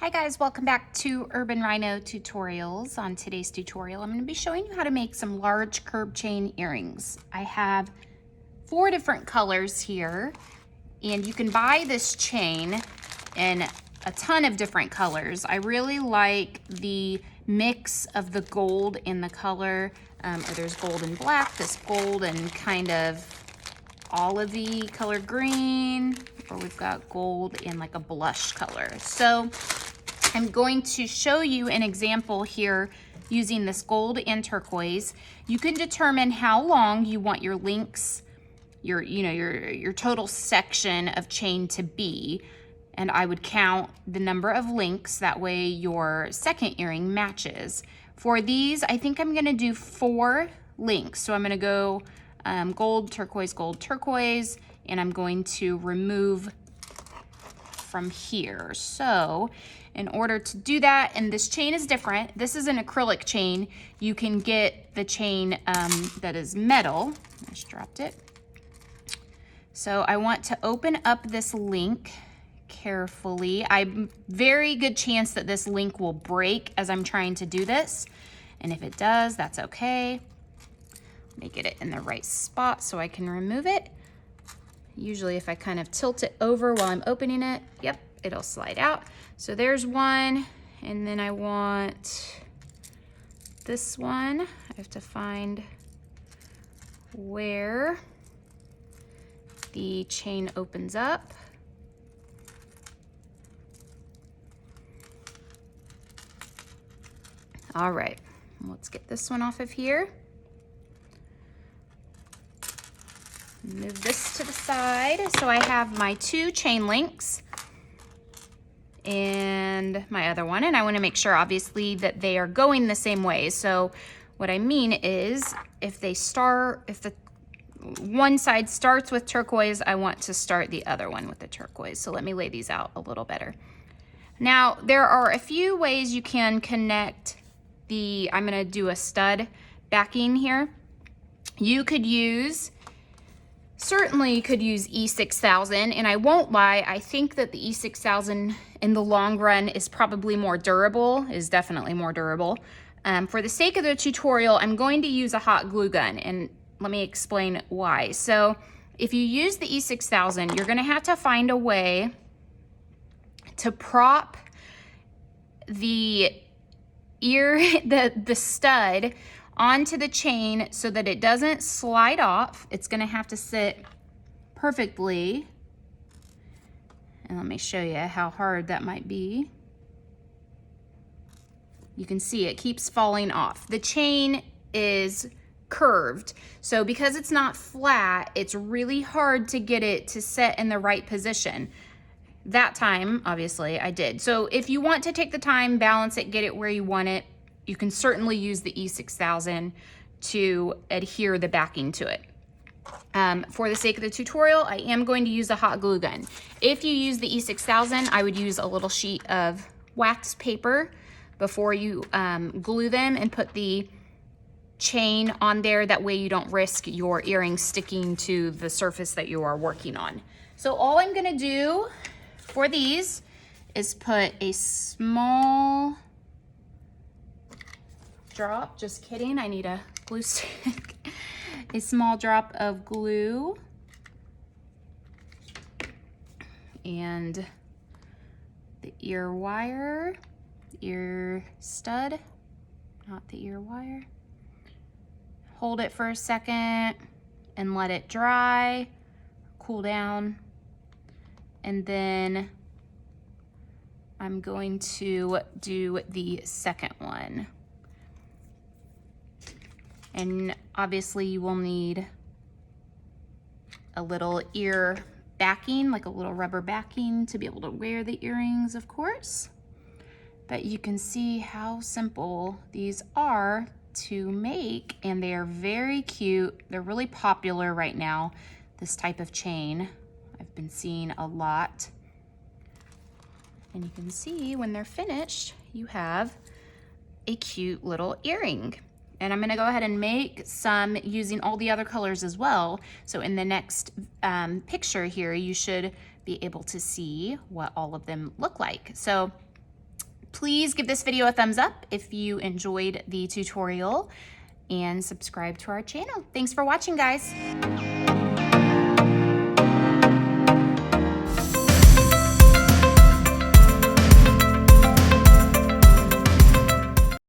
Hi guys, welcome back to Urban Rhino Tutorials. On today's tutorial, I'm going to be showing you how to make some large curb chain earrings. I have 4 different colors here, and you can buy this chain in a ton of different colors. I really like the mix of the gold in the color, or there's gold and black, this gold and kind of olivey color green, or we've got gold in like a blush color. So I'm going to show you an example here using this gold and turquoise. You can determine how long you want your links, your total section of chain to be, and I would count the number of links, that way your second earring matches. For these, I think I'm gonna do 4 links. So I'm gonna go gold, turquoise, and I'm going to remove from here. So in order to do that, and this chain is different, this is an acrylic chain. You can get the chain that is metal. I just dropped it. So I want to open up this link carefully. I'm very good chance that this link will break as I'm trying to do this. And if it does, that's okay. Let me get it in the right spot so I can remove it. Usually if I kind of tilt it over while I'm opening it, yep, it'll slide out. So there's one, and then I want this one. I have to find where the chain opens up. All right, let's get this one off of here. Move this to the side. So I have my 2 chain links and my other one, and I want to make sure obviously that they are going the same way. So what I mean is if the one side starts with turquoise, I want to start the other one with the turquoise. So let me lay these out a little better. Now there are a few ways you can connect I'm going to do a stud backing here. You could certainly could use E6000, and I won't lie, I think that the E6000 in the long run is probably more durable, is definitely more durable. For the sake of the tutorial, I'm going to use a hot glue gun, and let me explain why. So if you use the E6000, you're gonna have to find a way to prop the the stud onto the chain so that it doesn't slide off. It's gonna have to sit perfectly. And let me show you how hard that might be. You can see it keeps falling off. The chain is curved, so because it's not flat, it's really hard to get it to set in the right position. That time, obviously, I did. So if you want to take the time, balance it, get it where you want it, you can certainly use the E6000 to adhere the backing to it. For the sake of the tutorial, I am going to use a hot glue gun. If you use the E6000, I would use a little sheet of wax paper before you glue them and put the chain on there. That way you don't risk your earring sticking to the surface that you are working on. So all I'm gonna do for these is put a small drop, just kidding, I need a glue stick, a small drop of glue and the ear wire, ear stud, not the ear wire. Hold it for a second and let it dry, cool down, and then I'm going to do the second one. And obviously you will need a little ear backing, like a little rubber backing to be able to wear the earrings, of course. But you can see how simple these are to make, and they are very cute. They're really popular right now, this type of chain. I've been seeing a lot. And you can see when they're finished, you have a cute little earring. And I'm gonna go ahead and make some using all the other colors as well. So in the next picture here, you should be able to see what all of them look like. So Please give this video a thumbs up if you enjoyed the tutorial and subscribe to our channel. Thanks for watching, guys.